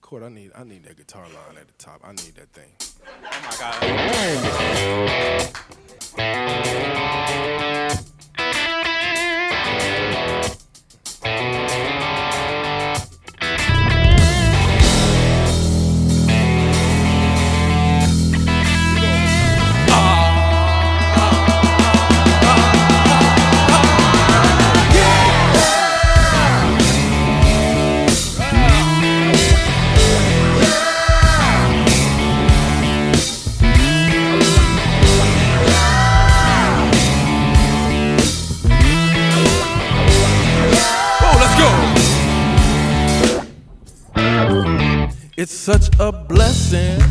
Court, I need that guitar line at the top. I need that thing. Oh my God. It's such a blessing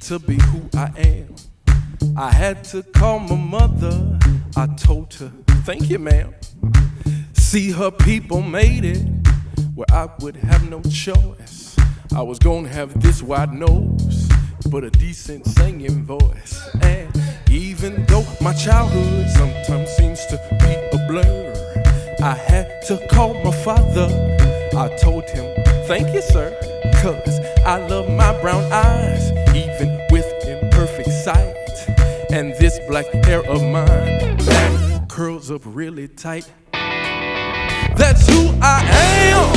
to be who I am. I had to call my mother. I told her, thank you, ma'am. See, her people made it where I would have no choice. I was gonna have this wide nose, but a decent singing voice. And even though my childhood sometimes seems to be a blur, I had to call my father. I told him, thank you, sir. 'Cause I love my brown eyes, even with imperfect sight. And this black hair of mine that curls up really tight. That's who I am,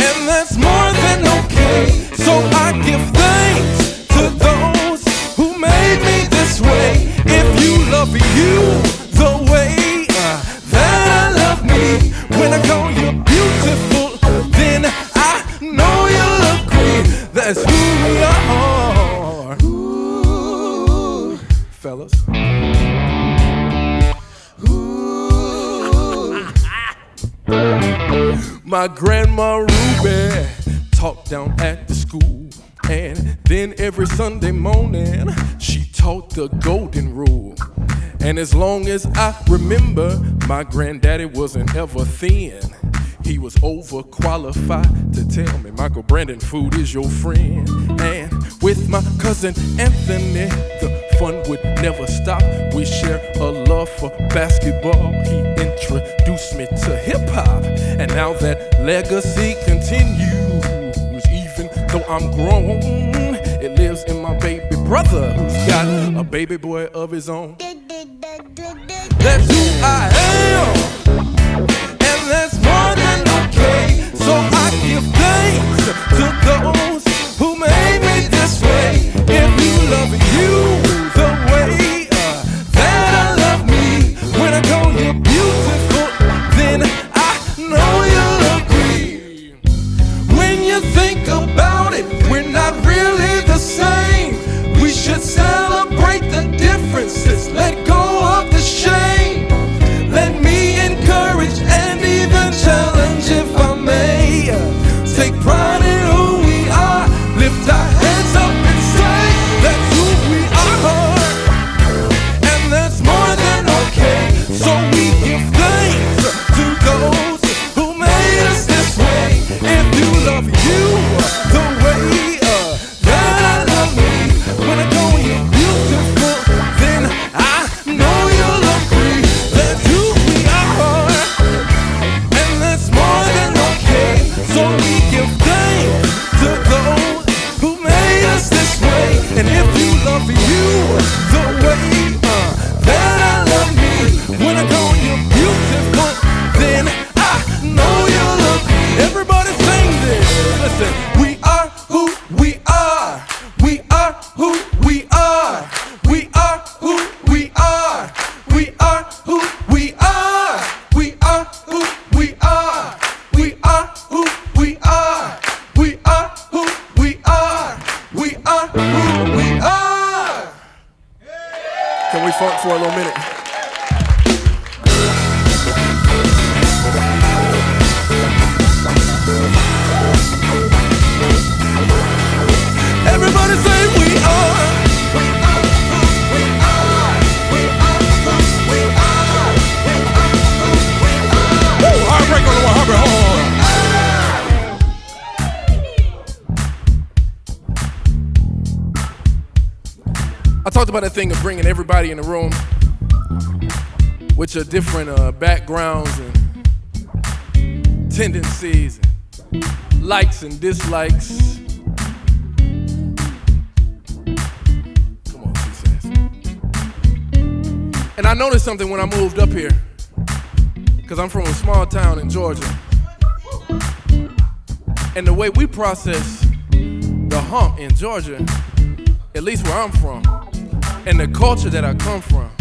and that's more than okay. So I give thanks to those who made me this way. If you love you the way that I love me, when I call you beautiful, then I know you'll agree. That's who we are. Ooh, fellas. Ooh. My grandma Ruby taught down at the school, and then every Sunday morning she taught the golden rule. And as long as I remember, my granddaddy wasn't ever thin. He was overqualified to tell me, Michael Brandon, food is your friend. And with my cousin Anthony, the fun would never stop. We share a love for basketball. He introduced me to hip hop, and now that legacy continues. Even though I'm grown, it lives in my baby brother, who's got a baby boy of his own. That's who I am, and that's more than okay. So I give thanks to those who made me this way. If you love you the way that I love me, when I call you beautiful, then I know you'll agree. When you think about it, we're not really the same. We should celebrate the differences, let go of the shame. Let me encourage and even challenge, if I may. Take pride in who we are, lift our hands up and say, that's who we are, and that's more than okay. So we give thanks to those who made us this way. If you love you the way that I love me, when I call you beautiful, then I know you'll agree. That's who we are, and that's more than okay. So we give thanks to those who made us this way. And if you love you the way that I love me, when I call you beautiful, then I know you'll agree. Everybody sing this. Listen, we are who we are. We are who we are. We are who we are. We are who we are. We are who we are. We are who we are. We are who we are. We are who we are. Can we funk for a little minute? Everybody say we are. We are who we are. We are who we are. We are who we are. Woo! Heartbreak on the one, heartbreak. Hold on. I talked about that thing of bringing everybody in the room with your different backgrounds and tendencies, likes and dislikes. Come on, Sass. And I noticed something when I moved up here, because I'm from a small town in Georgia. And the way we process the hump in Georgia, at least where I'm from, and the culture that I come from,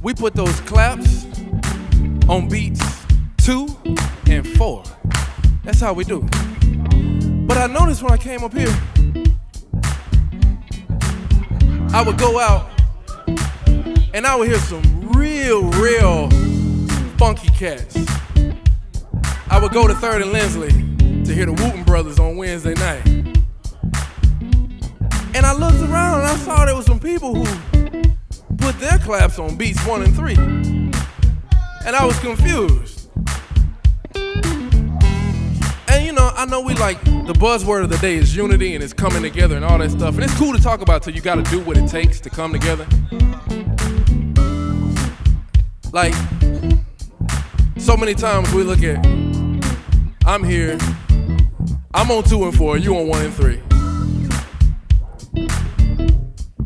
we put those claps on beats 2 and 4. That's how we do. But I noticed when I came up here, I would go out and I would hear some real funky cats. I would go to 3rd and Lindsley to hear the Wooten Brothers on Wednesday night. And I looked around and I saw there was some people who put their claps on beats 1 and 3. And I was confused. And you know, I know we like, the buzzword of the day is unity and it's coming together and all that stuff. And it's cool to talk about till you gotta do what it takes to come together. Like, so many times we look at, I'm here, I'm on 2 and 4, you on 1 and 3.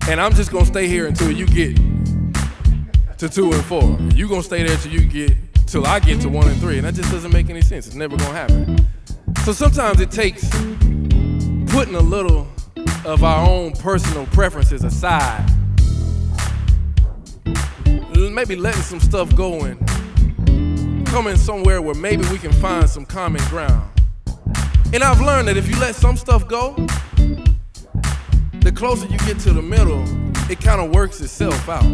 And I'm just gonna stay here until you get to 2 and 4. You gonna stay there till I get to 1 and 3. And that just doesn't make any sense. It's never gonna happen. So sometimes it takes putting a little of our own personal preferences aside. Maybe letting some stuff go and coming somewhere where maybe we can find some common ground. And I've learned that if you let some stuff go, the closer you get to the middle, it kind of works itself out.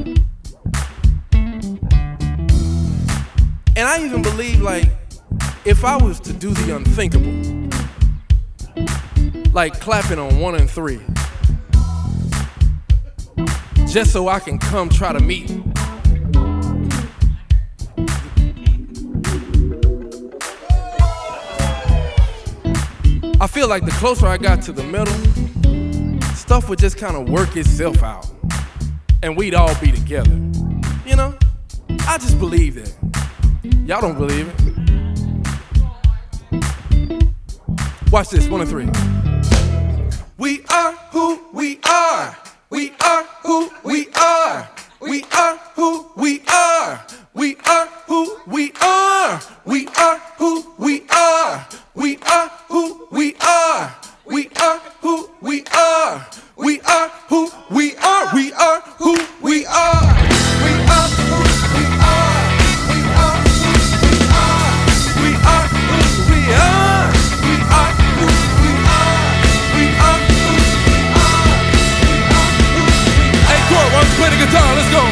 And I even believe, like, if I was to do the unthinkable, like clapping on 1 and 3, just so I can come try to meet. I feel like the closer I got to the middle, stuff would just kind of work itself out. And we'd all be together. You know? I just believe that. Y'all don't believe it. Watch this, 1 and 3. We are who we are. We are who we are. We are who we are. We are who we are. We are who we are. We are who we are. We are who we are. We are who we are. We are who we are. We are who we are. We are who we are. We are who we are. We are who we are. We are who we are. Hey, Court, why don't you play the guitar? Let's go.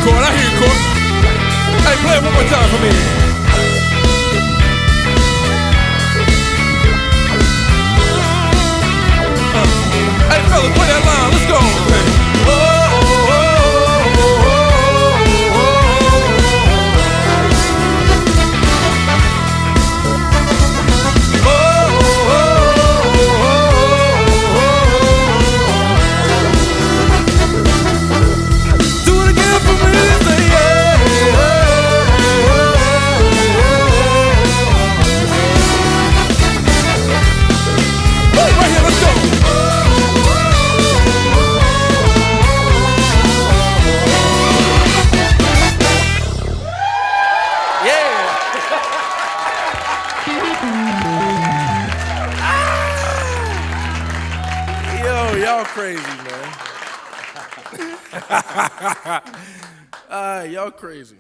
I hear you, Court. Hey, play it one more time for me. Hey, fellas, play that line. Let's go. Crazy, man. Y'all crazy.